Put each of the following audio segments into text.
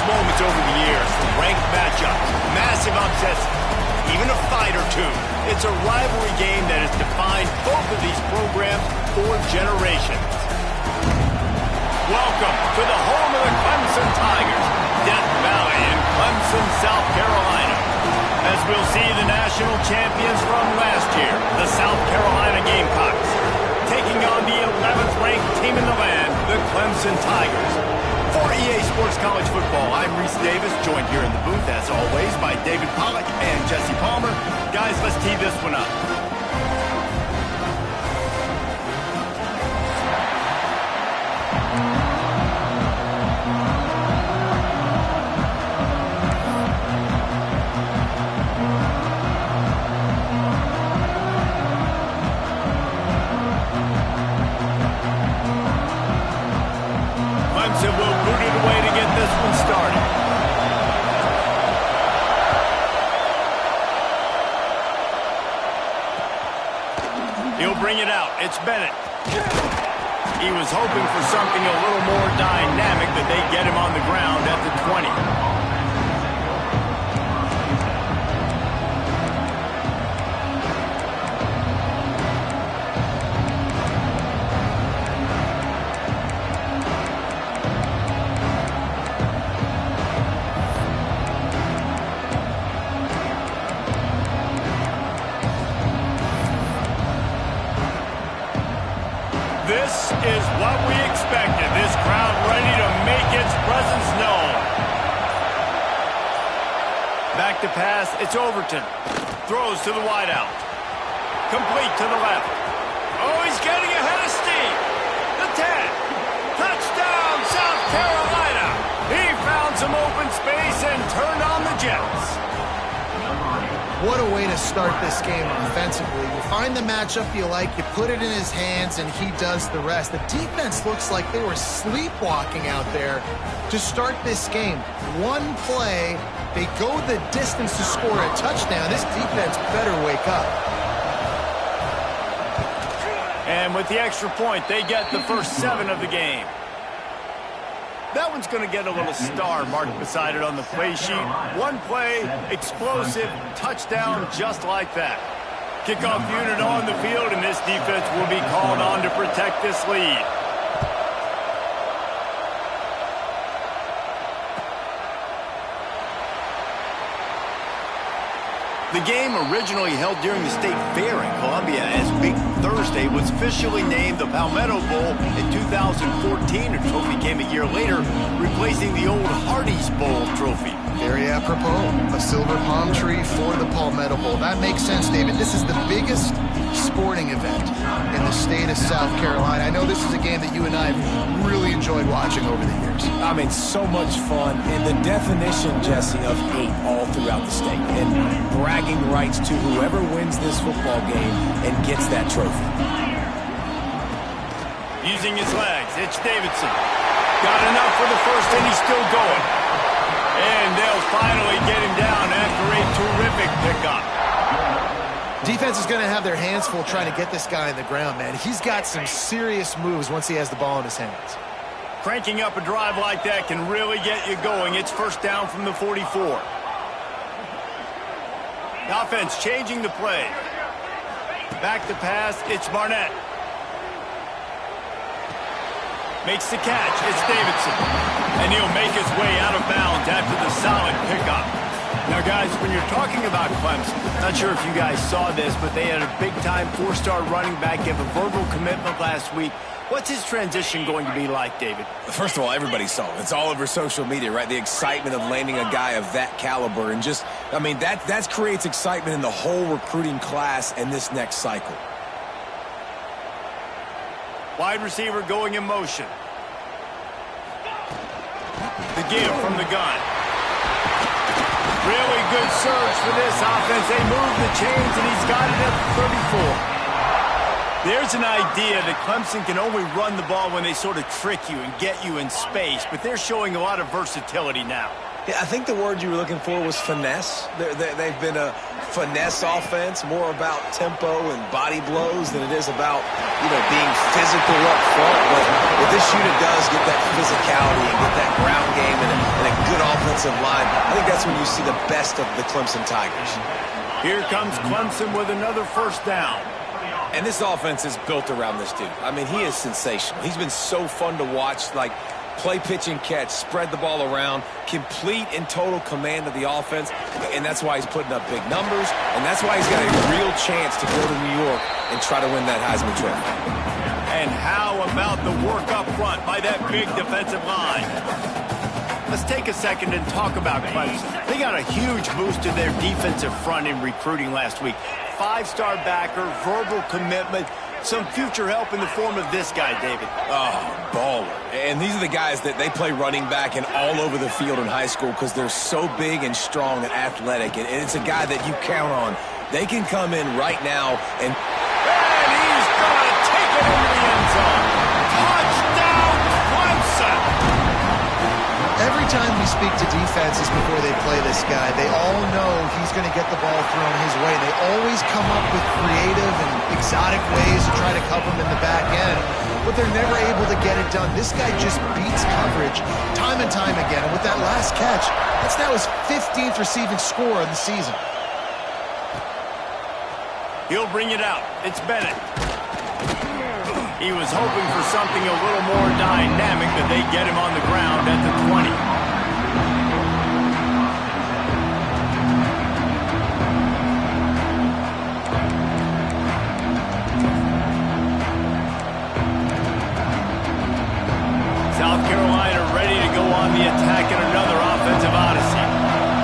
Moments over the years, ranked matchups, massive upsets, even a fight or two. It's a rivalry game that has defined both of these programs for generations. Welcome to the home of the Clemson Tigers, Death Valley in Clemson, South Carolina. As we'll see the national champions from last year, the South Carolina Gamecocks, taking on the 11th ranked team in the land, the Clemson Tigers. For EA Sports College Football, I'm Reese Davis, joined here in the booth, as always, by David Pollack and Jesse Palmer. Guys, let's tee this one up. Clemson will boot it away to get this one started. He'll bring it out. It's Bennett. He was hoping for something a little more dynamic, that they get him on the ground at the 20. This is what we expected. This crowd ready to make its presence known. Back to pass. It's Overton. Throws to the wideout. Complete to the left. Oh, he's getting ahead of steam. The 10. Touchdown, South Carolina. He found some open space and turned on the Jets. What a way to start this game offensively. You find the matchup you like, you put it in his hands, and he does the rest. The defense looks like they were sleepwalking out there to start this game. One play, they go the distance to score a touchdown. This defense better wake up. And with the extra point, they get the first 7 of the game. That one's going to get a little star marked beside it on the play sheet. One play, explosive, touchdown, just like that. Kickoff unit on the field, and this defense will be called on to protect this lead. The game, originally held during the State Fair in Columbia as Big Thursday, was officially named the Palmetto Bowl in 2014. A trophy came a year later, replacing the old Hardee's Bowl trophy. Very apropos, a silver palm tree for the Palmetto Bowl. That makes sense, David. This is the biggest sporting event in the state of South Carolina. I know this is a game that you and I have really enjoyed watching over the years. I mean, so much fun, and the definition, Jesse, of hate all throughout the state, and bragging rights to whoever wins this football game and gets that trophy. Using his legs, it's Davidson. Got enough for the first, and he's still going. And they'll finally get him down after a terrific pickup. Defense is going to have their hands full trying to get this guy on the ground, man. He's got some serious moves once he has the ball in his hands. Cranking up a drive like that can really get you going. It's first down from the 44. The offense changing the play. Back to pass, it's Barnett. Makes the catch, it's Davidson. And he'll make his way out of bounds after the solid pickup. Now, guys, when you're talking about Clemson, not sure if you guys saw this, but they had a big-time four-star running back give a verbal commitment last week. What's his transition going to be like, David? First of all, everybody saw it. It's all over social media, right? The excitement of landing a guy of that caliber. And just, I mean, that creates excitement in the whole recruiting class in this next cycle. Wide receiver going in motion. The give from the gun. Really good surge for this offense. They move the chains, and he's got it at the 34. There's an idea that Clemson can only run the ball when they sort of trick you and get you in space, but they're showing a lot of versatility now. Yeah, I think the word you were looking for was finesse. They've been a finesse offense, more about tempo and body blows than it is about, being physical up front. But what this unit does, get that physicality and get that ground game and a good offensive line, I think that's when you see the best of the Clemson Tigers. Here comes Clemson with another first down. And this offense is built around this dude. I mean, he is sensational. He's been so fun to watch, like, play, pitch, and catch, spread the ball around, complete and total command of the offense, and that's why he's putting up big numbers, and that's why he's got a real chance to go to New York and try to win that Heisman Trophy. And how about the work up front by that big defensive line? Let's take a second and talk about Clemson. They got a huge boost to their defensive front in recruiting last week. Five-star backer, verbal commitment, some future help in the form of this guy, David. Oh, baller. And these are the guys that they play running back and all over the field in high school because they're so big and strong and athletic. And it's a guy that you count on. They can come in right now and he's going to take it into the end zone. Touchdown, Clemson! Every time we speak to defenses before they play this guy, they all know he's going to get the ball thrown his way. They always come up with creative and exotic ways to try to cover him in the back end, but they're never able to get it done. This guy just beats coverage time and time again, and with that last catch, that's now his 15th receiving score of the season. He'll bring it out. It's Bennett. He was hoping for something a little more dynamic, but they get him on the ground at the 20. South Carolina ready to go on the attack in another offensive odyssey.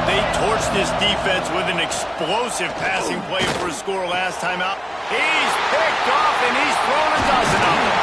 They torched this defense with an explosive passing play for a score last time out. He's picked off, and he's thrown a dozen of them.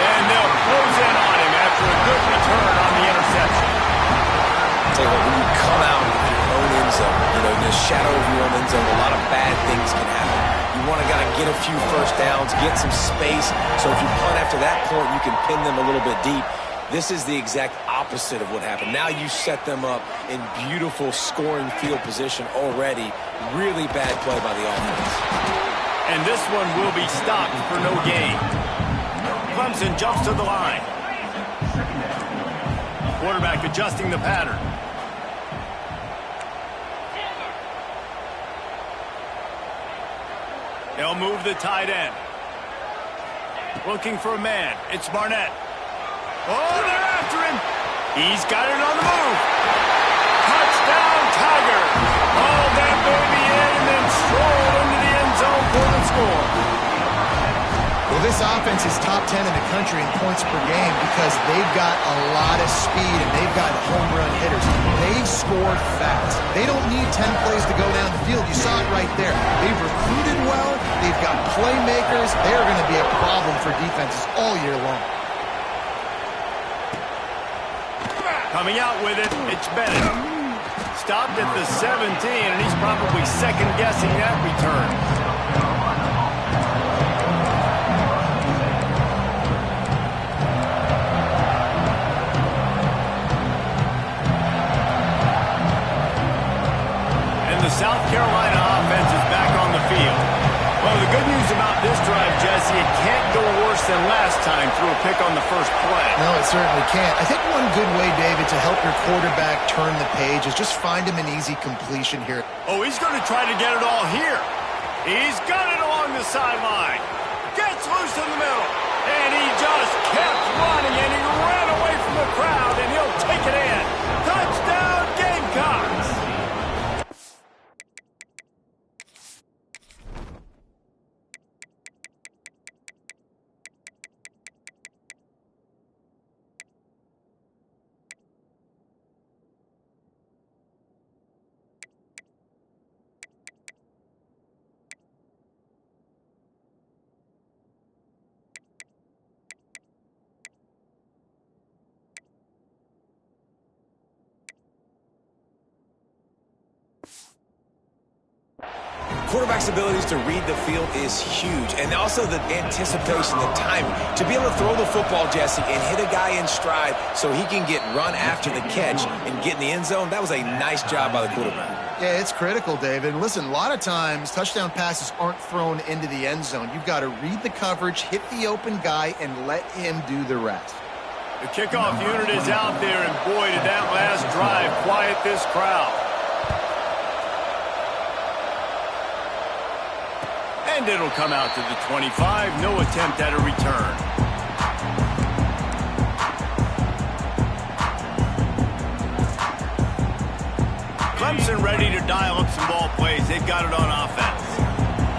And they'll close in on him after a good return on the interception. I'll tell you what, when you come out of your own end zone, in the shadow of your own end zone, a lot of bad things can happen. You want to get a few first downs, get some space, so if you punt after that point, you can pin them a little bit deep. This is the exact opposite of what happened. Now you set them up in beautiful scoring field position already. Really bad play by the offense. And this one will be stopped for no gain. Clemson jumps to the line. Quarterback adjusting the pattern. They'll move the tight end. Looking for a man. It's Barnett. Oh, they're after him. He's got it on the move. Touchdown, Tiger. Haul that baby in and then stroll into the end zone for the score. Well, This offense is top 10 in the country in points per game because they've got a lot of speed and they've got home run hitters. They've scored fast. They don't need 10 plays to go down the field. You saw it right there. They've recruited well. They've got playmakers. They're going to be a problem for defenses all year long. Coming out with it, it's Bennett. Stopped at the 17, and he's probably second-guessing that return. And the South Carolina offense is back on the field. Well, the good news about this drive, Jesse, it can't go worse than last time through a pick on the first play. No, it certainly can't. I think one good way, David, to help your quarterback turn the page is just find him an easy completion here. Oh, he's going to try to get it all here. He's got it along the sideline. Gets loose in the middle. And he just kept running, and he ran away from the crowd, and he'll take it in. Touchdown, Gamecocks! Quarterback's abilities to read the field is huge, and also the anticipation, the timing. To be able to throw the football, Jesse, and hit a guy in stride so he can get run after the catch and get in the end zone, that was a nice job by the quarterback. Yeah, it's critical, David. Listen, a lot of times touchdown passes aren't thrown into the end zone. You've got to read the coverage, hit the open guy, and let him do the rest. The kickoff unit is out there, and boy, did that last drive quiet this crowd. And it'll come out to the 25. No attempt at a return. Clemson ready to dial up some ball plays. They've got it on offense.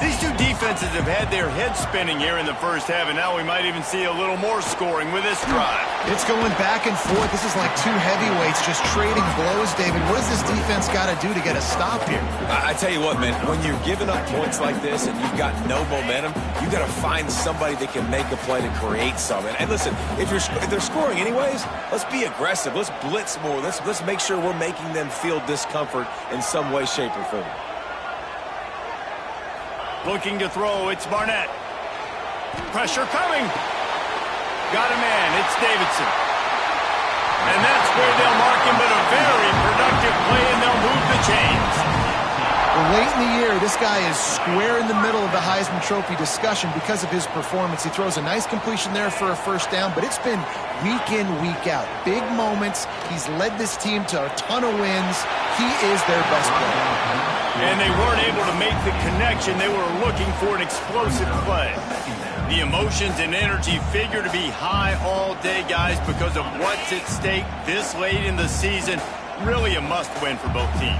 These two defenses have had their heads spinning here in the first half, and now we might even see a little more scoring with this drive. It's going back and forth. This is like two heavyweights just trading blows, David. What does this defense got to do to get a stop here? I tell you what, man, when you're giving up points like this and you've got no momentum, you got to find somebody that can make a play to create something. And listen, if they're scoring anyways, let's be aggressive. Let's blitz more. Let's make sure we're making them feel discomfort in some way, shape, or form. Looking to throw, it's Barnett. Pressure coming. Got a man, it's Davidson. And that's where they'll mark him, but a very productive play, and they'll move the chains. Well, late in the year, this guy is square in the middle of the Heisman Trophy discussion because of his performance. He throws a nice completion there for a first down, but it's been week in, week out. Big moments. He's led this team to a ton of wins. He is their best player. And they weren't able to make the connection. They were looking for an explosive play. The emotions and energy figure to be high all day, guys, because of what's at stake this late in the season. Really a must-win for both teams.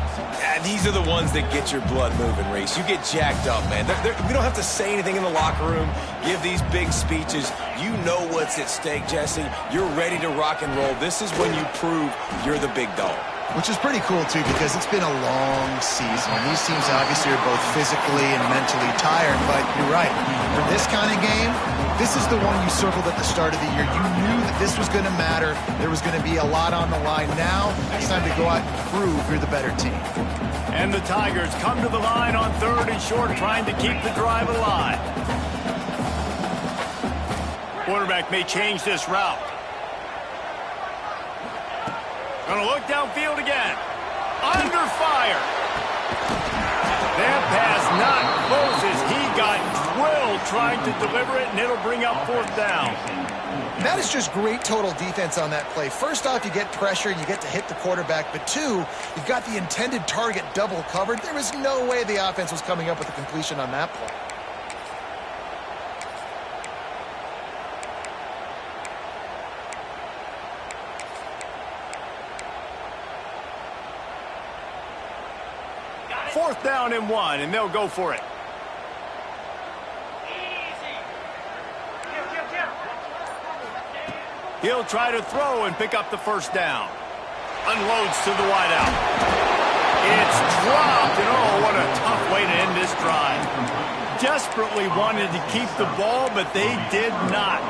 These are the ones that get your blood moving, Reese. You get jacked up, man. We don't have to say anything in the locker room, give these big speeches. You know what's at stake, Jesse. You're ready to rock and roll. This is when you prove you're the big dog. Which is pretty cool, too, because it's been a long season. These teams obviously are both physically and mentally tired, but you're right. For this kind of game, this is the one you circled at the start of the year. You knew that this was going to matter. There was going to be a lot on the line. Now, it's time to go out and prove you're the better team. And the Tigers come to the line on 3rd and short, trying to keep the drive alive. Quarterback may change this route. Gonna look downfield again. Under fire. That pass not close as he got drilled trying to deliver it, and it'll bring up 4th down. That is just great total defense on that play. First off, you get pressure and you get to hit the quarterback, but two, you've got the intended target double covered. There was no way the offense was coming up with a completion on that play. Fourth down and 1, and they'll go for it. He'll try to throw and pick up the first down. Unloads to the wideout. It's dropped, and oh, what a tough way to end this drive. Desperately wanted to keep the ball, but they did not.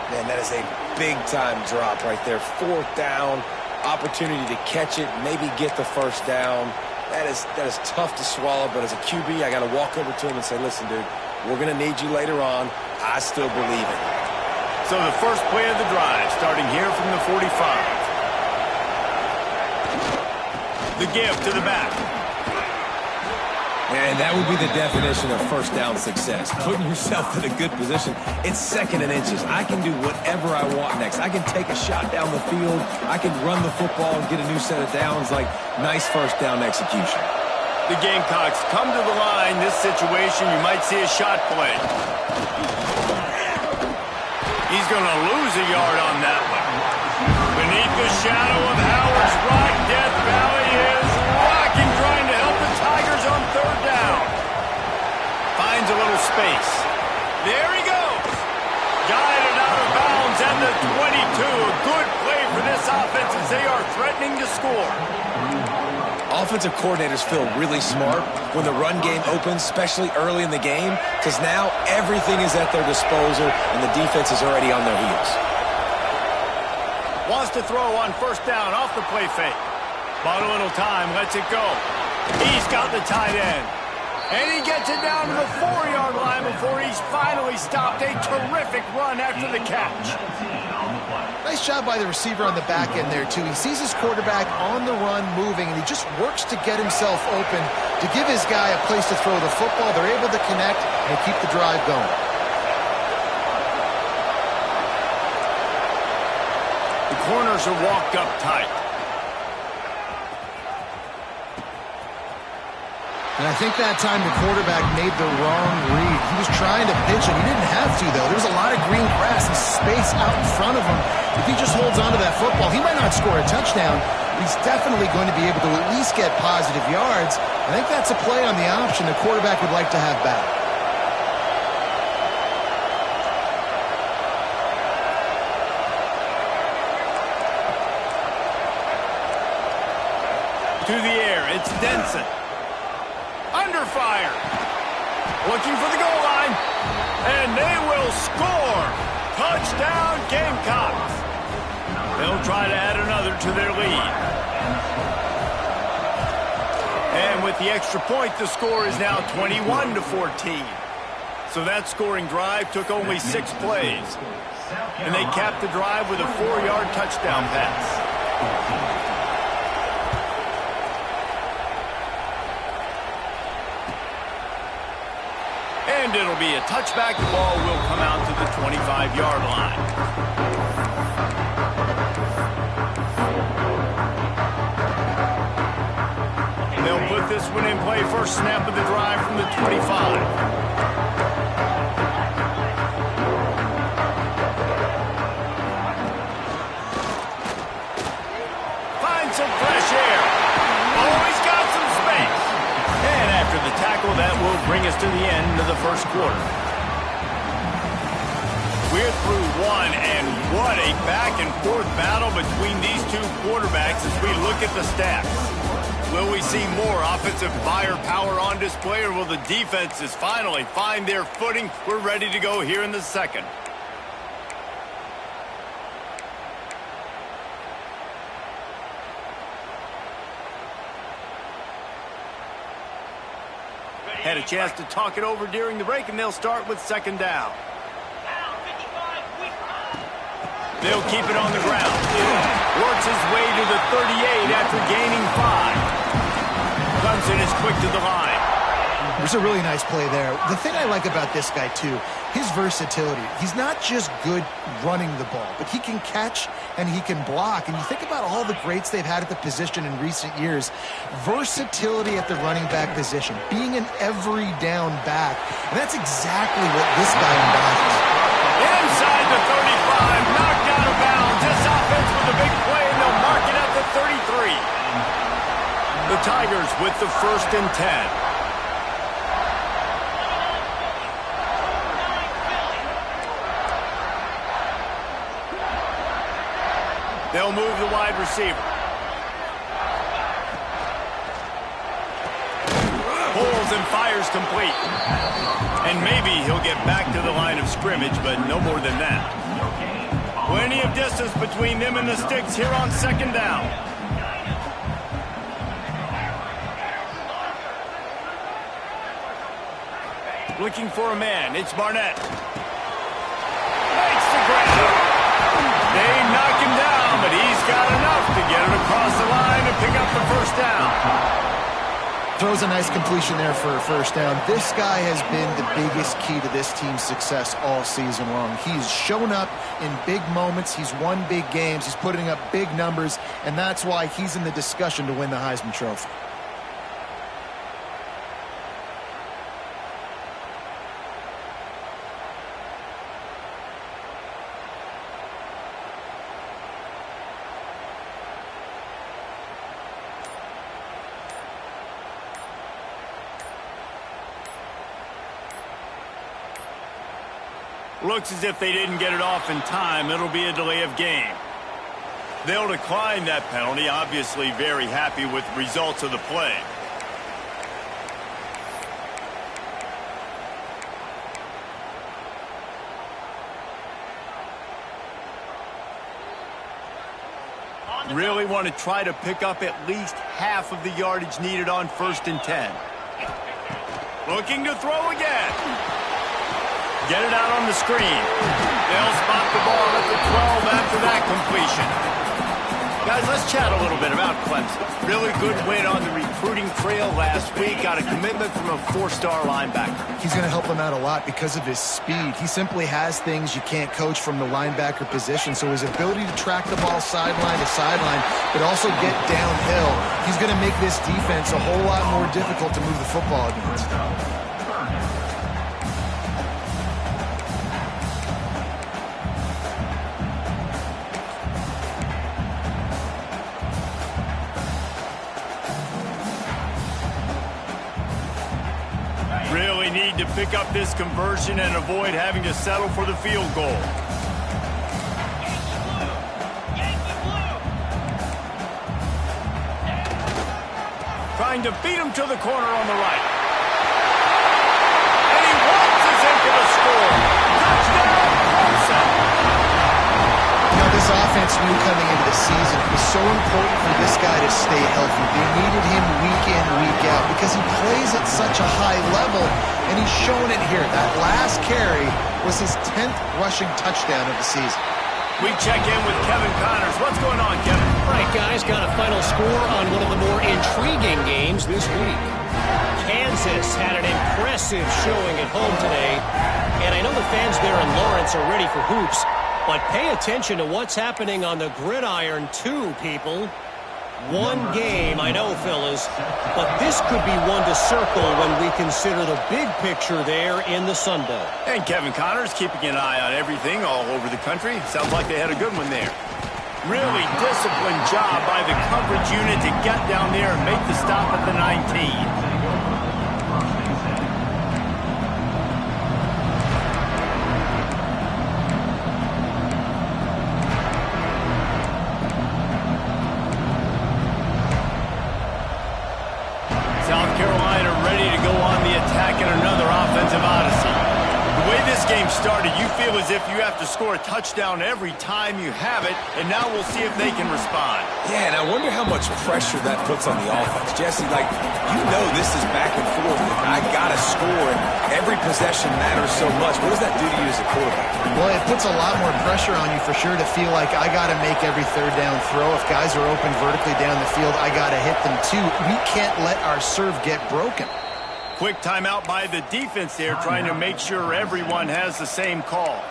Man, that is a big-time drop right there. 4th down, opportunity to catch it, maybe get the first down. That is tough to swallow, but as a QB, I got to walk over to him and say, listen, dude, we're going to need you later on. I still believe it. So the first play of the drive, starting here from the 45. The give to the back. And that would be the definition of first down success. Putting yourself in a good position. It's 2nd and inches. I can do whatever I want next. I can take a shot down the field. I can run the football and get a new set of downs. Like, nice first down execution. The Gamecocks come to the line. This situation, you might see a shot play. He's going to lose a yard on that one. Beneath the shadow of Howard's Rock, Death Valley is rocking, trying to help the Tigers on 3rd down. Finds a little space. There he goes. Guided out of bounds at the 22. A good play for this offense as they are threatening to score. Offensive coordinators feel really smart when the run game opens, especially early in the game, because now everything is at their disposal and the defense is already on their heels. Wants to throw on 1st down off the play fake. Bought a little time, lets it go. He's got the tight end. And he gets it down to the 4-yard line before he's finally stopped. A terrific run after the catch. Nice job by the receiver on the back end there, too. He sees his quarterback on the run moving, and he just works to get himself open to give his guy a place to throw the football. They're able to connect and keep the drive going. The corners are walked up tight. And I think that time the quarterback made the wrong read. He was trying to pitch it. He didn't have to, though. There was a lot of green grass and space out in front of him. If he just holds on to that football, he might not score a touchdown, but he's definitely going to be able to at least get positive yards. I think that's a play on the option the quarterback would like to have back. To the air, it's Denson. Under fire. Looking for the goal line. And they will score. Touchdown, Gamecocks. They'll try to add another to their lead. And with the extra point, the score is now 21-14. So that scoring drive took only 6 plays. And they capped the drive with a 4-yard touchdown pass. And it'll be a touchback. The ball will come out to the 25-yard line. They'll put this one in play. First snap of the drive from the 25. Find some fresh air. Always got some space. And after the tackle, that will bring us to the end of the first quarter. We're through one, and what a back-and-forth battle between these two quarterbacks as we look at the stats. Will we see more offensive firepower on display, or will the defenses finally find their footing? We're ready to go here in the second. Had a chance to talk it over during the break, and they'll start with 2nd down. They'll keep it on the ground. Works his way to the 38 after gaining 5. Clemson is quick to the line. There's a really nice play there. The thing I like about this guy, too, his versatility. He's not just good running the ball, but he can catch and he can block. And you think about all the greats they've had at the position in recent years. Versatility at the running back position, being an every down back. And that's exactly what this guy embodies. Inside the 35, knocked out of bounds. This offense with a big play, and they'll mark it at the 33. The Tigers with the 1st and 10. They'll move the wide receiver. Pulls and fires complete. And maybe he'll get back to the line of scrimmage, but no more than that. Plenty of distance between them and the sticks here on second down. Looking for a man. It's Barnett. Makes the grab. They knock him down, but he's got enough to get it across the line and pick up the first down. Throws a nice completion there for a first down. This guy has been the biggest key to this team's success all season long. He's shown up in big moments. He's won big games. He's putting up big numbers, and that's why he's in the discussion to win the Heisman Trophy. Looks as if they didn't get it off in time. It'll be a delay of game. They'll decline that penalty, obviously very happy with the results of the play. Really want to try to pick up at least half of the yardage needed on 1st and 10. Looking to throw again. Get it out on the screen. They'll spot the ball at the 12 after that completion. Guys, let's chat a little bit about Clemson. Really good win on the recruiting trail last week. Got a commitment from a 4-star linebacker. He's going to help them out a lot because of his speed. He simply has things you can't coach from the linebacker position. So his ability to track the ball sideline to sideline, but also get downhill, he's going to make this defense a whole lot more difficult to move the football against. Really need to pick up this conversion and avoid having to settle for the field goal. Trying to beat him to the corner on the right. And he waltzes into the score. Touchdown, Clemson. Now, this offense knew coming into the season it was so important for this guy to stay healthy. They needed him week in, week out because he plays at such a high level, and he's showing it here. That last carry was his 10th rushing touchdown of the season. We check in with Kevin Connors. What's going on, Kevin? All right, guys, got a final score on one of the more intriguing games this week. Kansas had an impressive showing at home today, and I know the fans there in Lawrence are ready for hoops, but pay attention to what's happening on the gridiron too, people. One game, I know, fellas, but this could be one to circle when we consider the big picture there in the Sun Belt. And Kevin Connors keeping an eye on everything all over the country. Sounds like they had a good one there. Really disciplined job by the coverage unit to get down there and make the stop at the 19. South Carolina ready to go on the attack in another offensive odyssey. The way this game started, you feel as if you have to score a touchdown every time you have it, and now we'll see if they can respond. Yeah, and I wonder how much pressure that puts on the offense. Jesse, like, you know this is back and forth. I got to score, and every possession matters so much. What does that do to you as a quarterback? Well, it puts a lot more pressure on you for sure to feel like I got to make every third down throw. If guys are open vertically down the field, I got to hit them too. We can't let our serve get broken. Quick timeout by the defense there, trying to make sure everyone has the same call.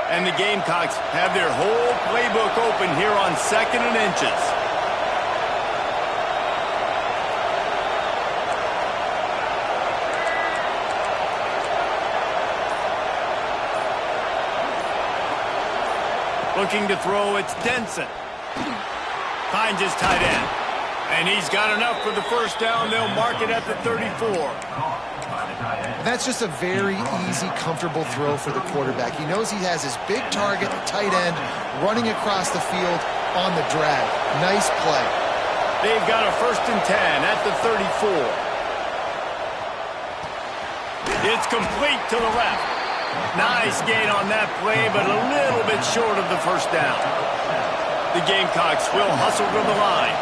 And the Gamecocks have their whole playbook open here on 2nd and inches. Looking to throw, it's Denson. Finds his tight end. And he's got enough for the first down. They'll mark it at the 34. That's just a very easy, comfortable throw for the quarterback. He knows he has his big target, the tight end, running across the field on the drag. Nice play. They've got a 1st and 10 at the 34. It's complete to the left. Nice gain on that play, but a little bit short of the first down. The Gamecocks will hustle to the line.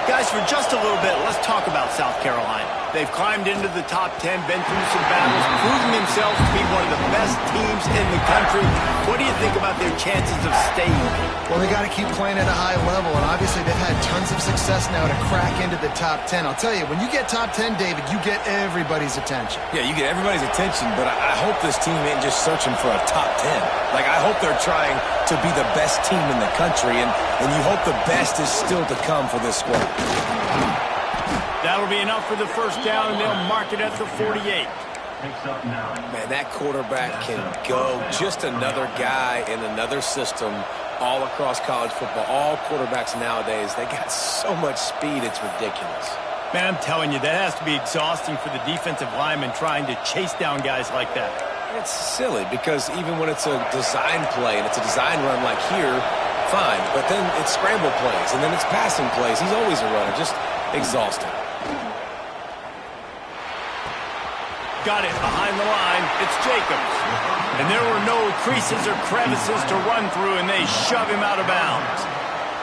Guys, for just a little bit, let's talk about South Carolina. They've climbed into the top 10, been through some battles, proven themselves to be one of the best teams in the country. What do you think about their chances of staying? Well, they got to keep playing at a high level, and obviously they've had tons of success now to crack into the top 10. I'll tell you, when you get top 10, David, you get everybody's attention. Yeah, you get everybody's attention, but I hope this team ain't just searching for a top 10. Like, I hope they're trying to be the best team in the country, and you hope the best is still to come for this squad. That'll be enough for the first down, and they'll mark it at the 48. Man, that quarterback can go. Just another guy in another system all across college football. All quarterbacks nowadays, they got so much speed, it's ridiculous. Man, I'm telling you, that has to be exhausting for the defensive lineman trying to chase down guys like that. It's silly because even when it's a design play and it's a design run like here, fine. But then it's scramble plays, and then it's passing plays. He's always a runner. Just exhausting. Got it behind the line. It's Jacobs. And there were no creases or crevices to run through, and they shove him out of bounds.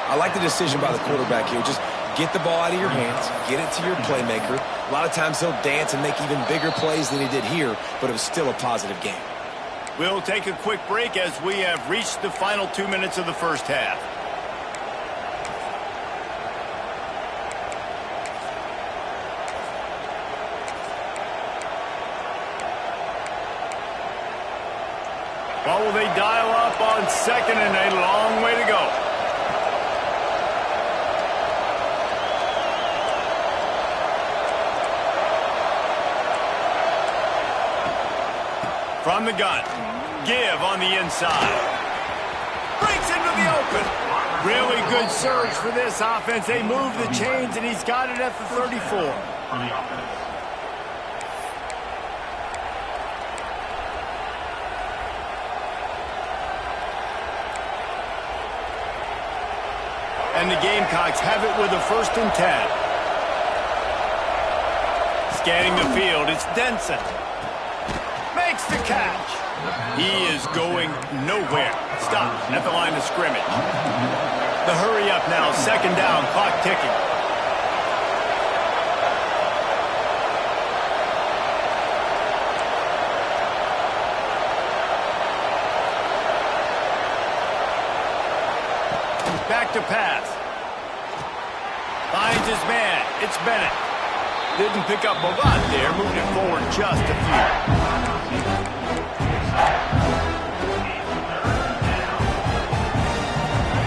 I like the decision by the quarterback here. Just get the ball out of your hands, get it to your playmaker. A lot of times he'll dance and make even bigger plays than he did here, but it was still a positive game. We'll take a quick break as we have reached the final 2 minutes of the first half. What will they dial up on second and a long way to go? From the gun, give on the inside. Breaks into the open. Really good surge for this offense. They move the chains, and he's got it at the 34. And the Gamecocks have it with a 1st and 10. Scanning the field, it's Denson. Makes the catch. He is going nowhere. Stop at the line of scrimmage. The hurry up now, 2nd down, clock ticking. Back to pass. Finds his man. It's Bennett. Didn't pick up a lot there. Moved it forward just a few.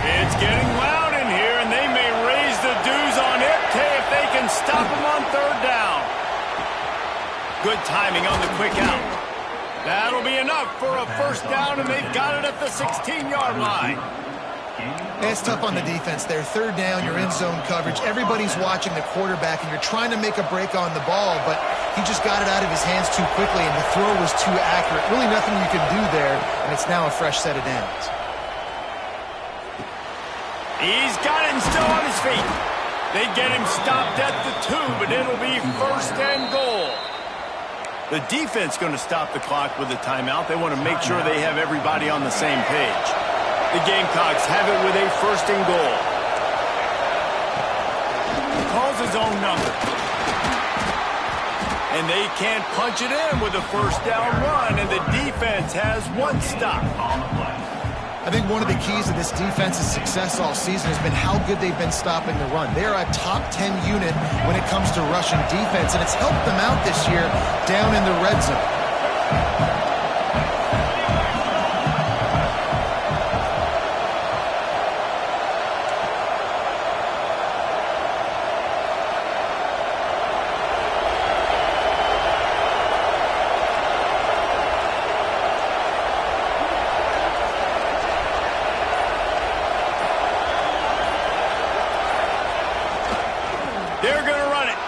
It's getting loud in here, and they may raise the dues on it if they can stop him on 3rd down. Good timing on the quick out. That'll be enough for a 1st down, and they've got it at the 16-yard line. It's tough on the defense there. 3rd down, you're in zone coverage. Everybody's watching the quarterback, and you're trying to make a break on the ball, but he just got it out of his hands too quickly, and the throw was too accurate. Really nothing you can do there, and it's now a fresh set of downs. He's got it and still on his feet. They get him stopped at the 2, but it'll be 1st and goal. The defense going to stop the clock with a timeout. They want to make sure they have everybody on the same page. The Gamecocks have it with a 1st and goal. Calls his own number. And they can't punch it in with a 1st down run, and the defense has 1 stop. I think one of the keys to this defense's success all season has been how good they've been stopping the run. They're a top 10 unit when it comes to rushing defense, and it's helped them out this year down in the red zone. They're going to run it.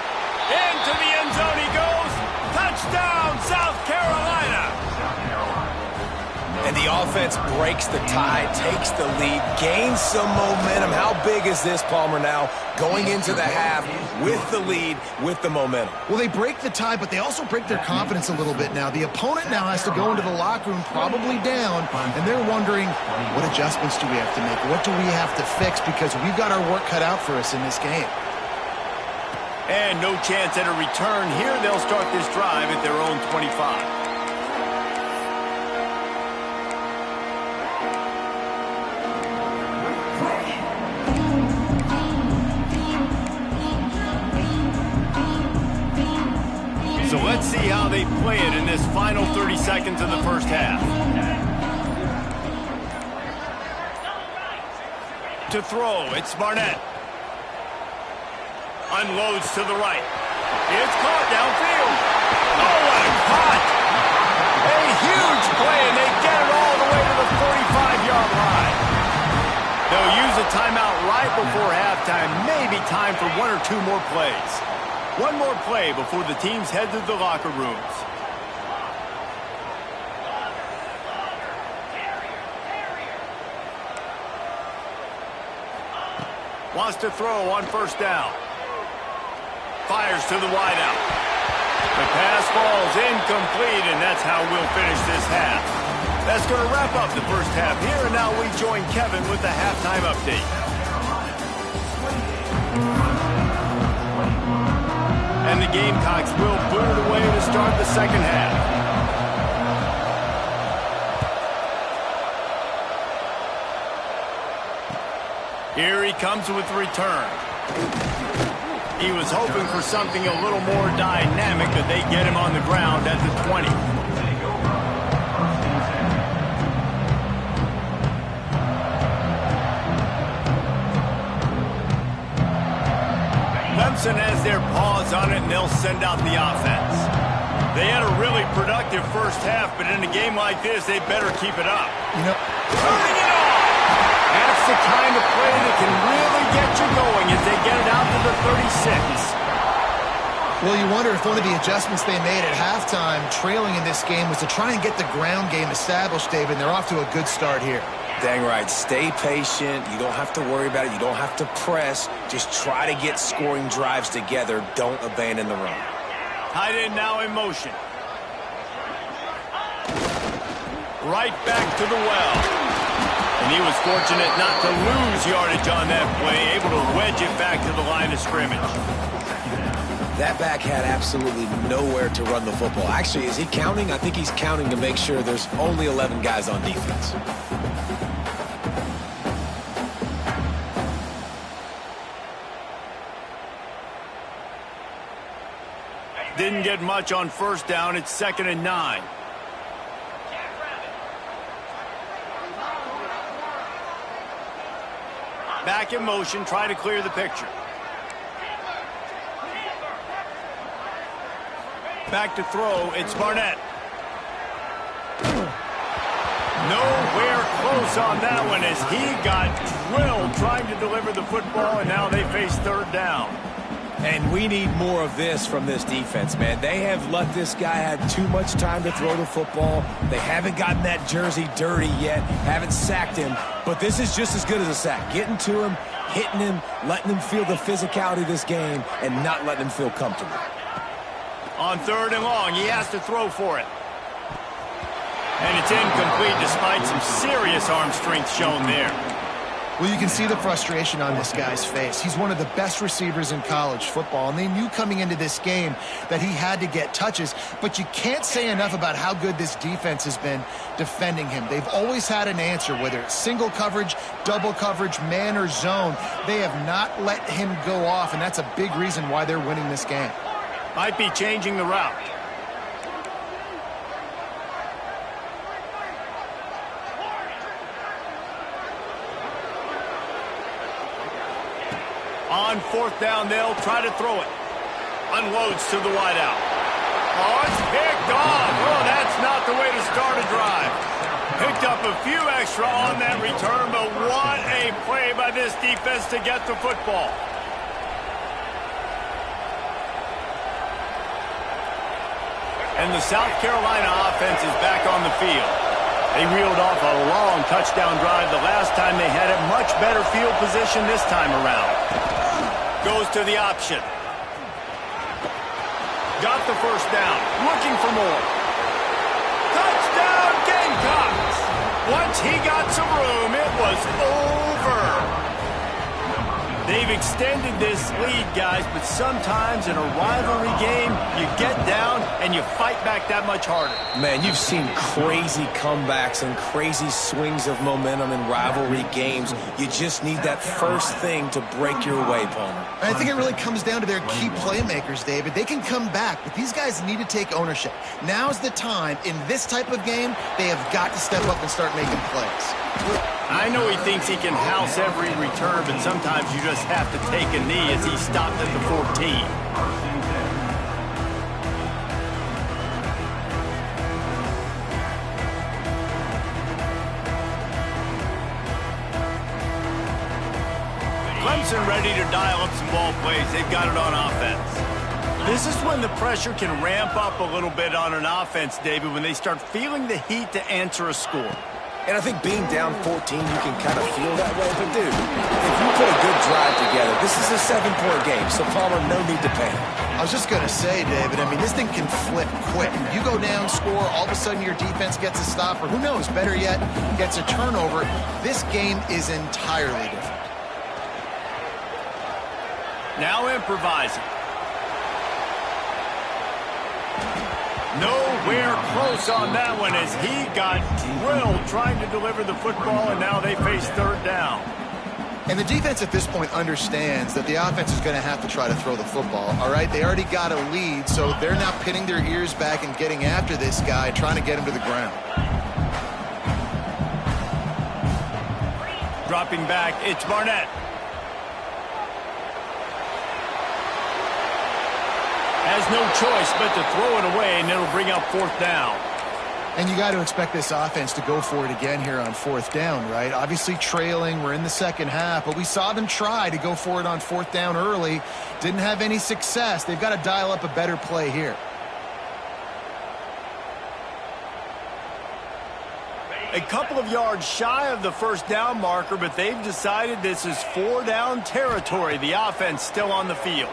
Into the end zone he goes. Touchdown, South Carolina. And the offense breaks the tie, takes the lead, gains some momentum. How big is this, Palmer, now? Going into the half with the lead, with the momentum. Well, they break the tie, but they also break their confidence a little bit now. The opponent now has to go into the locker room probably down, and they're wondering, what adjustments do we have to make? What do we have to fix? Because we've got our work cut out for us in this game. And no chance at a return here. They'll start this drive at their own 25. So let's see how they play it in this final 30 seconds of the first half. To throw, it's Barnett. Unloads to the right. It's caught downfield. Oh, what a caught! A huge play, and they get it all the way to the 45-yard line. They'll use a timeout right before halftime. Maybe time for one or two more plays. One more play before the teams head to the locker rooms. Wants to throw on first down. Fires to the wideout. The pass falls incomplete, and that's how we'll finish this half. That's going to wrap up the first half here, and now we join Kevin with the halftime update. And the Gamecocks will boot it away to start the second half. Here he comes with the return. He was hoping for something a little more dynamic, but they get him on the ground at the 20. Clemson has their paws on it, and they'll send out the offense. They had a really productive first half, but in a game like this, they better keep it up. Turning it on! That's the kind of play that can really get you going as they get it out to the 36. Well, you wonder if one of the adjustments they made at halftime, trailing in this game, was to try and get the ground game established, David, and they're off to a good start here. Dang right. Stay patient. You don't have to worry about it. You don't have to press. Just try to get scoring drives together. Don't abandon the run. Tight end now in motion. Right back to the well. And he was fortunate not to lose yardage on that play, able to wedge it back to the line of scrimmage. That back had absolutely nowhere to run the football. Actually, is he counting? I think he's counting to make sure there's only 11 guys on defense. Didn't get much on first down. It's 2nd and 9. Back in motion, try to clear the picture. Back to throw, it's Barnett. Nowhere close on that one as he got drilled trying to deliver the football, and now they face third down. And we need more of this from this defense, man. They have let this guy have too much time to throw the football. They haven't gotten that jersey dirty yet, haven't sacked him. But this is just as good as a sack. Getting to him, hitting him, letting him feel the physicality of this game, and not letting him feel comfortable. On 3rd and long, he has to throw for it. And it's incomplete despite some serious arm strength shown there. Well, you can see the frustration on this guy's face. He's one of the best receivers in college football, and they knew coming into this game that he had to get touches, but you can't say enough about how good this defense has been defending him. They've always had an answer, whether it's single coverage, double coverage, man or zone. They have not let him go off, and that's a big reason why they're winning this game. Might be changing the route. On 4th down, they'll try to throw it. Unloads to the wideout. Oh, it's picked off. Oh, that's not the way to start a drive. Picked up a few extra on that return, but what a play by this defense to get the football. And the South Carolina offense is back on the field. They reeled off a long touchdown drive the last time they had it. Much better field position this time around. Goes to the option. Got the first down. Looking for more. Touchdown Gamecocks! Once he got some room, it was over. They've extended this lead, guys, but sometimes in a rivalry game, you get down and you fight back that much harder. Man, you've seen crazy comebacks and crazy swings of momentum in rivalry games. You just need that first thing to break your way, Palmer. I think it really comes down to their key playmakers, David. They can come back, but these guys need to take ownership. Now's the time. In this type of game, they have got to step up and start making plays. I know he thinks he can house every return, but sometimes you just have to take a knee as he stopped at the 14. Clemson ready to dial up some ball plays. They've got it on offense. This is when the pressure can ramp up a little bit on an offense, David, when they start feeling the heat to answer a score. And I think being down 14, you can kind of feel that way. But, dude, if you put a good drive together, this is a 7-point game, so Palmer, no need to panic. I was just going to say, David, I mean, this thing can flip quick. You go down, score, all of a sudden your defense gets a stop, or who knows, better yet, gets a turnover. This game is entirely different. Now improvising. Nowhere close on that one as he got drilled trying to deliver the football, and now they face third down. And the defense at this point understands that the offense is going to have to try to throw the football, all right? They already got a lead, so they're now pinning their ears back and getting after this guy, trying to get him to the ground. Dropping back, it's Barnett. Has no choice but to throw it away, and it'll bring up fourth down. And you got to expect this offense to go for it again here on fourth down, right? Obviously trailing, we're in the second half, but we saw them try to go for it on fourth down early. Didn't have any success. They've got to dial up a better play here. A couple of yards shy of the first down marker, but they've decided this is 4-down territory. The offense still on the field.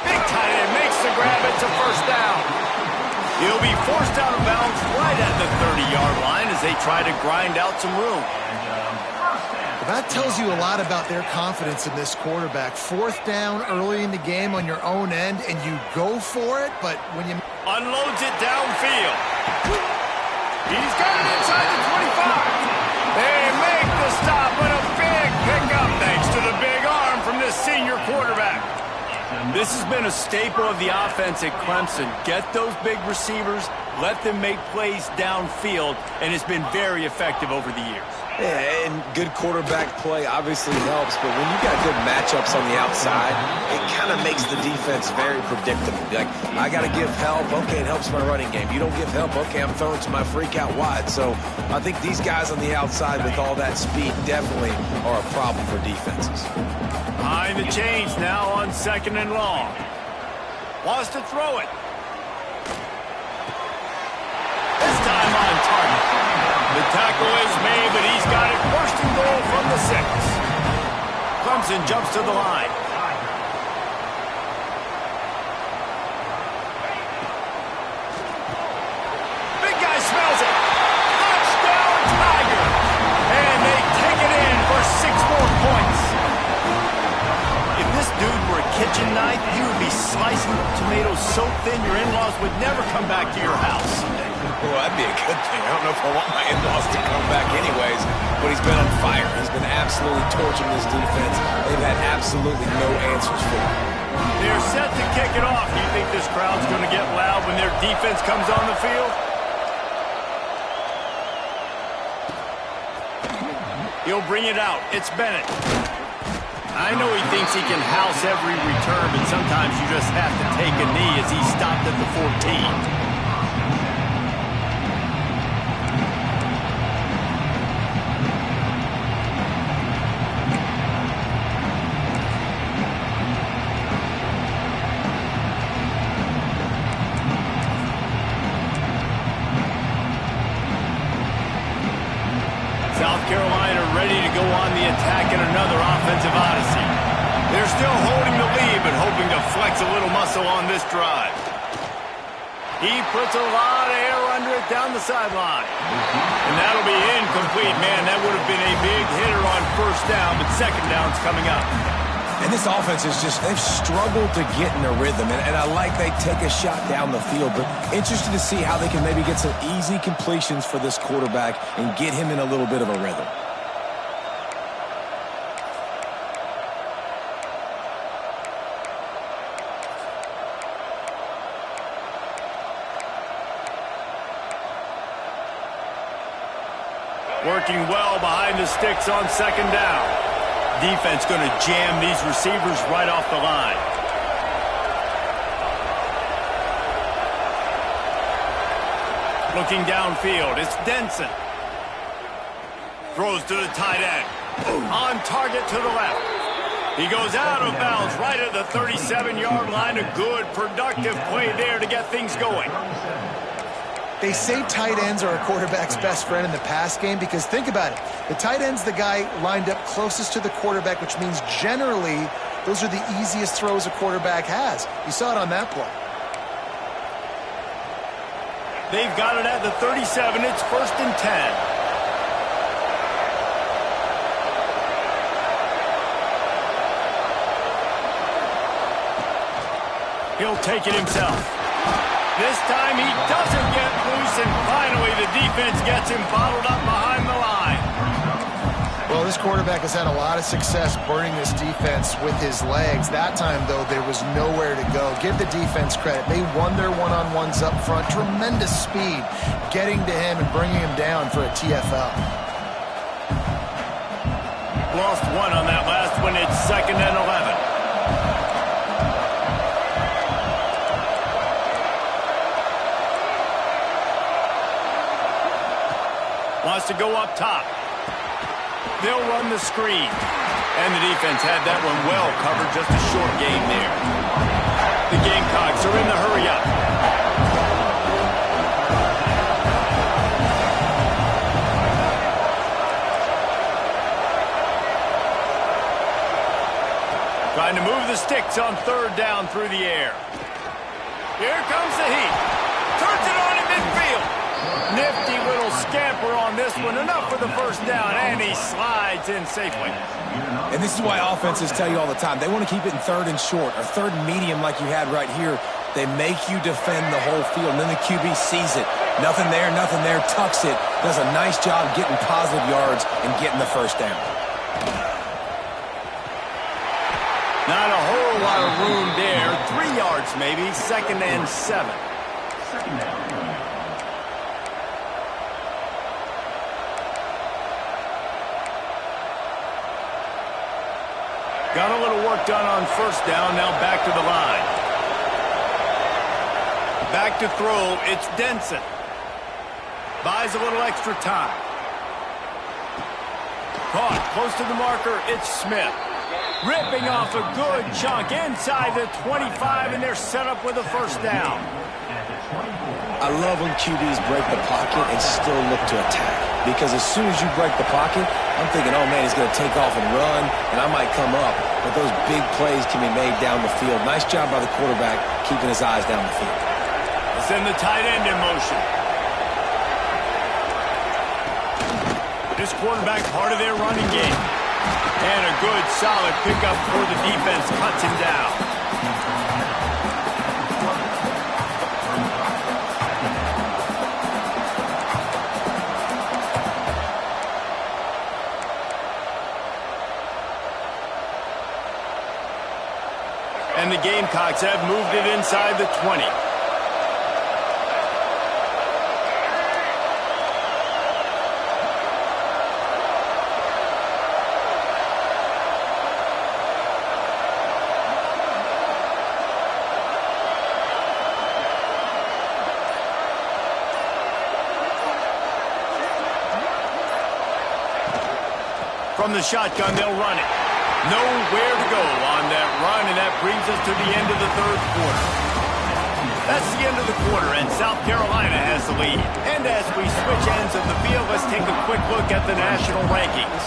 Big tight end makes the grab. It's a first down. He'll be forced out of bounds right at the 30-yard line as they try to grind out some room. That tells you a lot about their confidence in this quarterback. Fourth down early in the game on your own end, and you go for it, but when you... Unloads it downfield. He's got it inside the 25. They make the stop, but a big pickup thanks to the big arm from this senior quarterback. This has been a staple of the offense at Clemson. Get those big receivers, let them make plays downfield, and it's been very effective over the years. Yeah, and good quarterback play obviously helps, but when you got good matchups on the outside, it kind of makes the defense very predictable. Like, I got to give help. Okay, it helps my running game. You don't give help. Okay, I'm throwing to my freak out wide. So I think these guys on the outside with all that speed definitely are a problem for defenses. Behind the chains now on second and long. Wants to throw it. This time on target. The tackle is made, but he's got it first and goal from the 6. Clemson jumps to the line. Big guy smells it. Touchdown Tiger. And they take it in for 6 more points. If this dude were a kitchen knife, he would be slicing tomatoes so thin your in-laws would never come back to your house. Well, that'd be a good thing. I don't know if I want my in-laws to come back anyways, but he's been on fire. He's been absolutely torching this defense. They've had absolutely no answers for him. They're set to kick it off. Do you think this crowd's going to get loud when their defense comes on the field? He'll bring it out. It's Bennett. I know he thinks he can house every return, but sometimes you just have to take a knee as he stopped at the 14. still holding the lead, but hoping to flex a little muscle on this drive. He puts a lot of air under it down the sideline. And that'll be incomplete. Man, that would have been a big hitter on first down, but second down's coming up. And this offense is just, they've struggled to get in a rhythm. And I like they take a shot down the field, but interested to see how they can maybe get some easy completions for this quarterback and get him in a little bit of a rhythm. Working well behind the sticks on second down. Defense going to jam these receivers right off the line. Looking downfield, it's Denson. Throws to the tight end. On target to the left. He goes out of bounds right at the 37-yard line. A good, productive play there to get things going. They say tight ends are a quarterback's best friend in the pass game because think about it. The tight end's the guy lined up closest to the quarterback, which means generally those are the easiest throws a quarterback has. You saw it on that play. They've got it at the 37. It's 1st and 10. He'll take it himself. This time he doesn't get loose, and finally the defense gets him bottled up behind the line. Well, this quarterback has had a lot of success burning this defense with his legs. That time, though, there was nowhere to go. Give the defense credit. They won their one-on-ones up front. Tremendous speed getting to him and bringing him down for a TFL. Lost one on that last one. It's 2nd and 11. Wants to go up top. They'll run the screen. And the defense had that one well covered. Just a short game there. The Gamecocks are in the hurry up. Trying to move the sticks on 3rd down through the air. Here comes the heat. Turns it on in midfield. Nifty little scamper on this one. Enough for the 1st down, and he slides in safely. And this is why offenses tell you all the time, they want to keep it in 3rd and short, or 3rd and medium like you had right here. They make you defend the whole field, and then the QB sees it. Nothing there, tucks it, does a nice job getting positive yards and getting the 1st down. Not a whole lot of room there. 3 yards maybe, 2nd and 7. Got a little work done on 1st down, now back to the line. Back to throw, it's Denson. Buys a little extra time. Caught, close to the marker, it's Smith. Ripping off a good chunk inside the 25, and they're set up with a 1st down. I love when QBs break the pocket and still look to attack. Because as soon as you break the pocket, I'm thinking, oh man, he's going to take off and run, and I might come up. But those big plays can be made down the field. Nice job by the quarterback keeping his eyes down the field. Let's send the tight end in motion. This quarterback part of their running game. And a good, solid pickup for the defense. Cuts him down. And the Gamecocks have moved it inside the 20. From the shotgun, they'll run it. Nowhere to go on that run, and that brings us to the end of the 3rd quarter. That's the end of the quarter, and South Carolina has the lead. And as we switch ends of the field, let's take a quick look at the national rankings.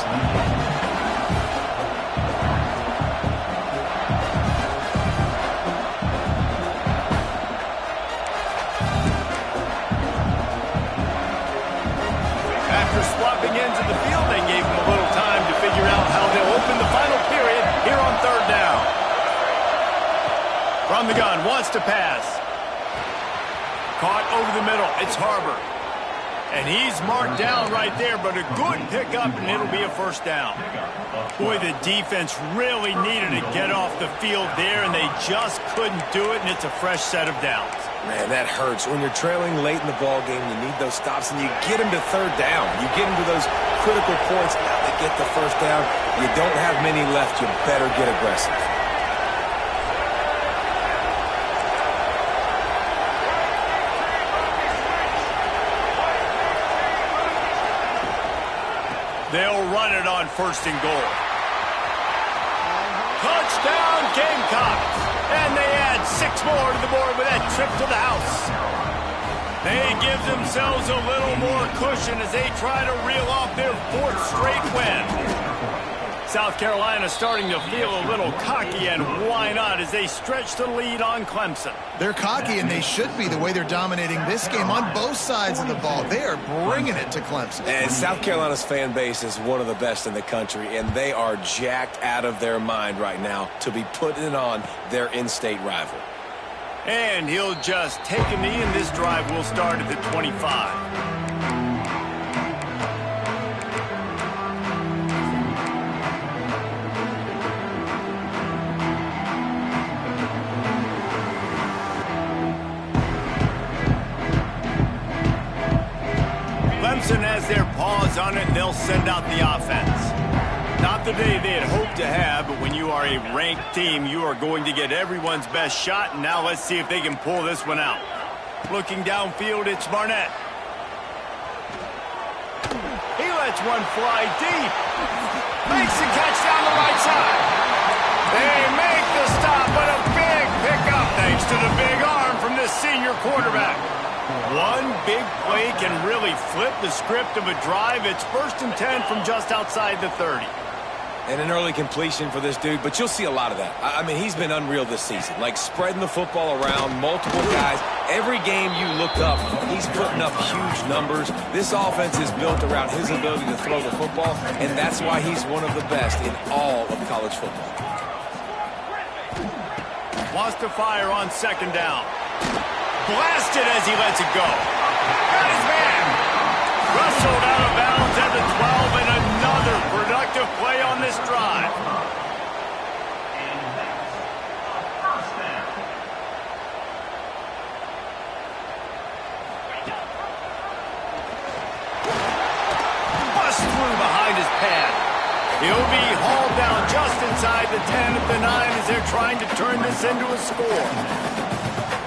From the gun, wants to pass. Caught over the middle. It's Harbor. And he's marked down right there, but a good pickup, and it'll be a first down. Boy, the defense really needed to get off the field there, and they just couldn't do it, and it's a fresh set of downs. Man, that hurts. When you're trailing late in the ball game, you need those stops, and you get them to third down. You get them to those critical points. Now they get the first down. You don't have many left. You better get aggressive. They'll run it on first and goal. Touchdown, Gamecocks! And they add 6 more to the board with that trip to the house. They give themselves a little more cushion as they try to reel off their 4th straight win. South Carolina starting to feel a little cocky, and why not, as they stretch the lead on Clemson. They're cocky, and they should be the way they're dominating this game on both sides of the ball. They are bringing it to Clemson. And South Carolina's fan base is one of the best in the country, and they are jacked out of their mind right now to be putting on their in-state rival. And he'll just take a knee, and this drive will start at the 25. Clemson has their paws on it, and they'll send out the offense. Not the day they had hoped to have, but when you are a ranked team, you are going to get everyone's best shot, and now let's see if they can pull this one out. Looking downfield, it's Barnett. He lets one fly deep. Makes the catch down the right side. They make the stop, but a big pickup thanks to the big arm from this senior quarterback. One big play can really flip the script of a drive. It's 1st and 10 from just outside the 30. And an early completion for this dude, but you'll see a lot of that. I mean, he's been unreal this season, like spreading the football around, multiple guys. Every game you look up, he's putting up huge numbers. This offense is built around his ability to throw the football, and that's why he's one of the best in all of college football. Wants to fire on 2nd down. Blasted as he lets it go. Got his man. Rustled out of bounds at the 12, and another productive play on this drive. Bust through behind his pad. He'll be hauled down just inside the 10 at the 9 as they're trying to turn this into a score.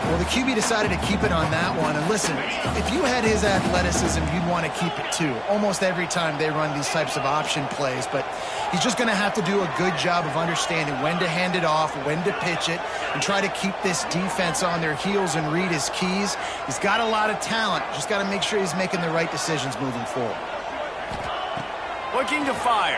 Well, the QB decided to keep it on that one. And listen, if you had his athleticism, you'd want to keep it too. Almost every time they run these types of option plays. But he's just going to have to do a good job of understanding when to hand it off, when to pitch it, and try to keep this defense on their heels and read his keys. He's got a lot of talent. Just got to make sure he's making the right decisions moving forward. Looking to fire.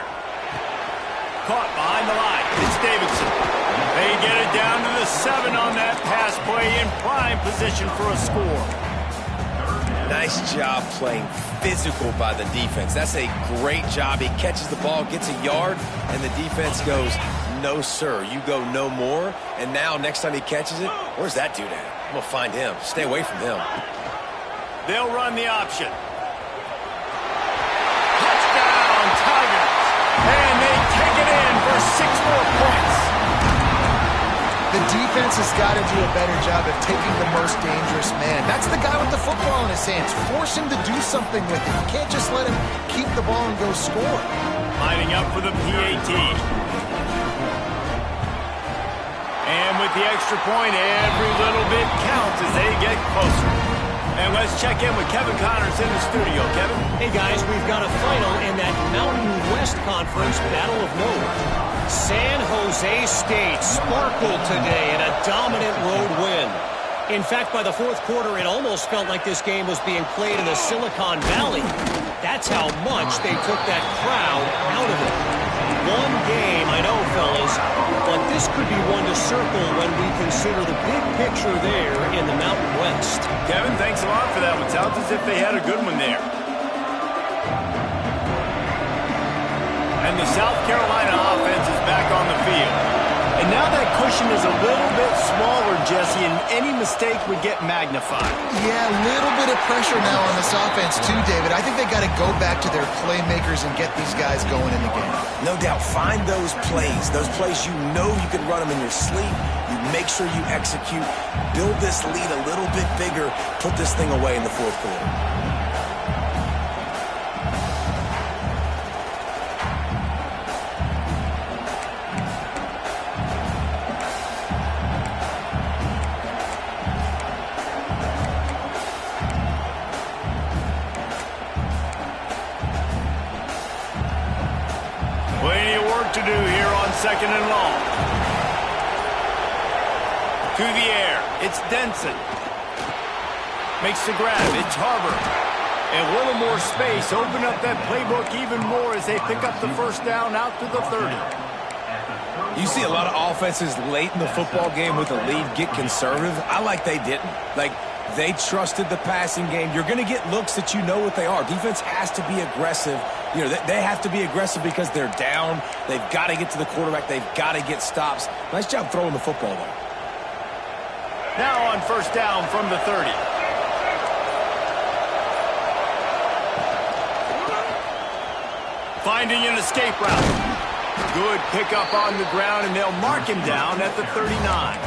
Caught behind the line. It's Davidson. They get it down to the 7 on that pass play, in prime position for a score. Nice job playing physical by the defense. That's a great job. He catches the ball, gets a yard, and the defense goes, no, sir, you go no more. And now next time he catches it, where's that dude at? I'm going to find him. Stay away from him. They'll run the option. Touchdown, Tigers. And they take it in for 6 more points. The defense has got to do a better job of taking the most dangerous man. That's the guy with the football in his hands. Force him to do something with it. You can't just let him keep the ball and go score. Lining up for the PAT. And with the extra point, every little bit counts as they get closer. And let's check in with Kevin Connors in the studio. Kevin? Hey, guys, we've got a final in that Mountain West Conference Battle of Note. San Jose State sparkled today in a dominant road win. In fact, by the 4th quarter, it almost felt like this game was being played in the Silicon Valley. That's how much they took that crowd out of it. One game, I know, fellas, but this could be one to circle when we consider the big picture there in the Mountain West. Kevin, thanks a lot for that one. Sounds as if they had a good one there. And the South Carolina offense is back on the field. And now that cushion is a little bit smaller, Jesse, and any mistake would get magnified. Yeah, a little bit of pressure now on this offense too, David. I think they got to go back to their playmakers and get these guys going in the game. No doubt. Find those plays you know you can run them in your sleep. You make sure you execute. Build this lead a little bit bigger. Put this thing away in the fourth quarter. Plenty of work to do here on second and long. To the air, it's Denson. Makes the grab, it's Harbor. And a little more space, open up that playbook even more as they pick up the first down out to the 30. You see a lot of offenses late in the football game with a lead get conservative. I like they didn't. Like, they trusted the passing game. You're going to get looks that you know what they are. Defense has to be aggressive. You know, they have to be aggressive because they're down. They've got to get to the quarterback. They've got to get stops. Nice job throwing the football, though. Now on first down from the 30. Finding an escape route. Good pickup on the ground, and they'll mark him down at the 39.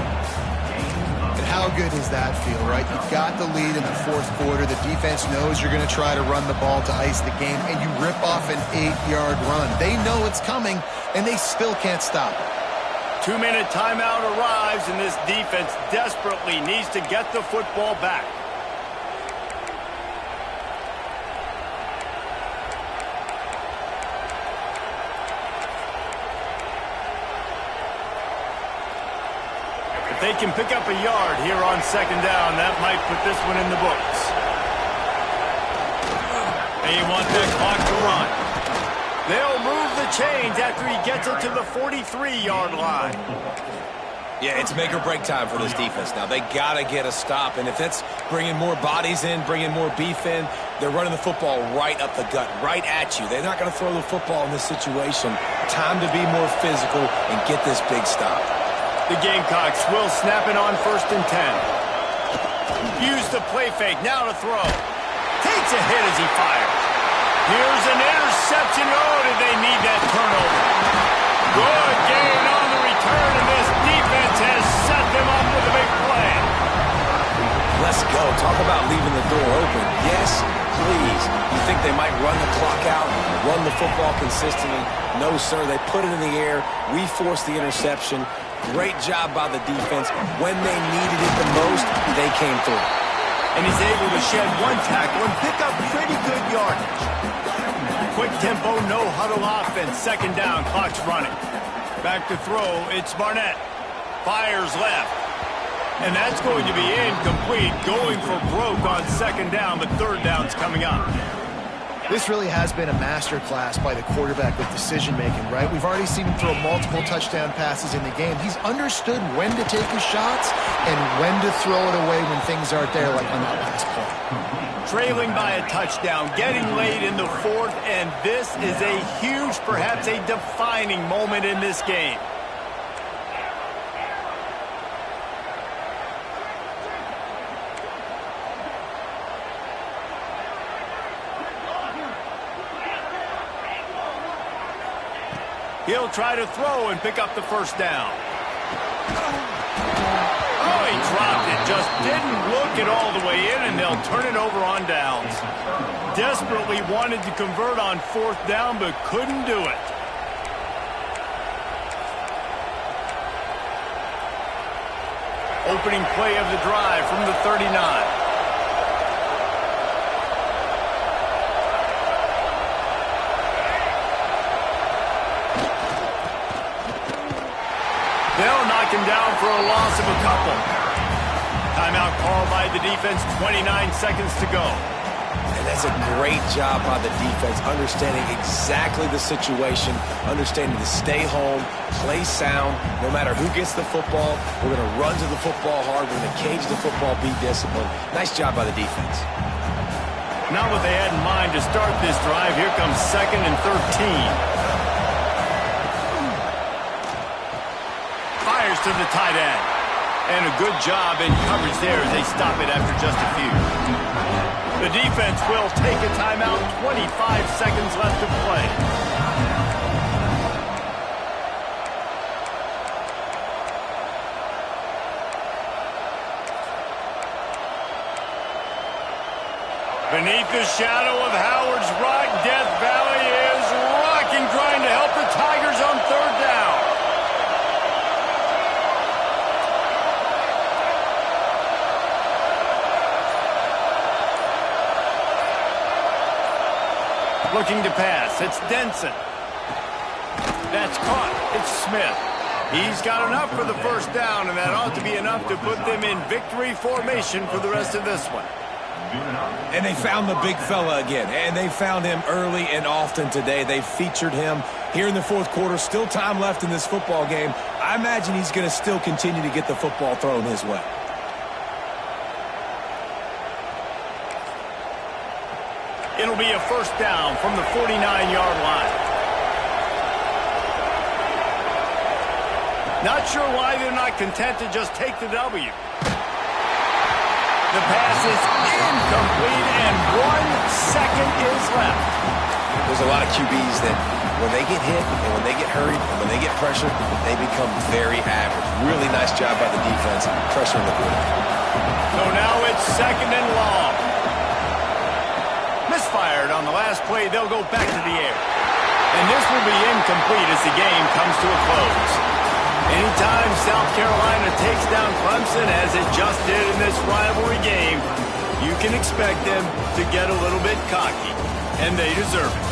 And how good does that feel, right? You've got the lead in the fourth quarter. The defense knows you're going to try to run the ball to ice the game, and you rip off an 8-yard run. They know it's coming, and they still can't stop it. 2-minute timeout arrives, and this defense desperately needs to get the football back. If they can pick up a yard here on second down, that might put this one in the books. They want that clock to run. They'll move the chains after he gets it to the 43-yard line. Yeah, it's make or break time for this defense now. They got to get a stop, and if that's bringing more bodies in, bringing more beef in, they're running the football right up the gut, right at you. They're not going to throw the football in this situation. Time to be more physical and get this big stop. The Gamecocks will snap it on first and 10. Use the play fake, now to throw. Takes a hit as he fires. Here's an interception. Oh, did they need that turnover? Good gain on the return, and this defense has set them up with a big play. Let's go. Talk about leaving the door open. Yes, please. You think they might run the clock out, run the football consistently? No, sir. They put it in the air. We forced the interception. Great job by the defense. When they needed it the most, they came through. And he's able to shed one tackle and pick up pretty good yardage. Quick tempo, no huddle offense. Second down, clock's running. Back to throw, it's Barnett. Fires left. And that's going to be incomplete. Going for broke on second down, but third down's coming up. This really has been a master class by the quarterback with decision-making, right? We've already seen him throw multiple touchdown passes in the game. He's understood when to take his shots and when to throw it away when things aren't there, like on that last play. Trailing by a touchdown, getting late in the fourth, and this is a huge, perhaps a defining moment in this game. He'll try to throw and pick up the first down. Oh, he dropped it. Just didn't look it all the way in, and they'll turn it over on downs. Desperately wanted to convert on fourth down, but couldn't do it. Opening play of the drive from the 39. They'll knock him down for a loss of a couple. Timeout called by the defense, 29 seconds to go. And that's a great job by the defense, understanding exactly the situation, understanding to stay home, play sound, no matter who gets the football. We're going to run to the football hard. We're going to cage the football, be disciplined. Nice job by the defense. Not what they had in mind to start this drive. Here comes second and 13. to the tight end. And a good job in coverage there as they stop it after just a few. The defense will take a timeout. 25 seconds left to play. Beneath the shadow of Howard's Rock, Death Valley is rocking, trying to help the Tigers on third down. Looking to pass. It's Denson. That's caught. It's Smith. He's got enough for the first down, and that ought to be enough to put them in victory formation for the rest of this one. And they found the big fella again, and they found him early and often today. They featured him here in the fourth quarter. Still time left in this football game. I imagine he's going to still continue to get the football thrown his way. It'll be a first down from the 49-yard line. Not sure why they're not content to just take the W. The pass is incomplete, and 1 second is left. There's a lot of QBs that when they get hit and when they get hurried and when they get pressured, they become very average. Really nice job by the defense pressuring the quarterback. So now it's second and long. Misfired on the last play. They'll go back to the air. And this will be incomplete as the game comes to a close. Anytime South Carolina takes down Clemson, as it just did in this rivalry game, you can expect them to get a little bit cocky, and they deserve it.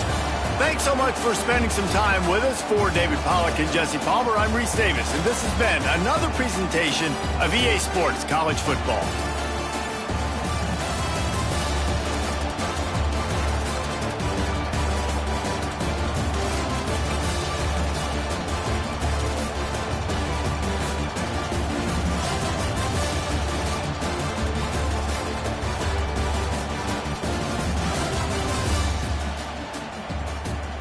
Thanks so much for spending some time with us. For David Pollack and Jesse Palmer, I'm Reese Davis, and this has been another presentation of EA Sports College Football.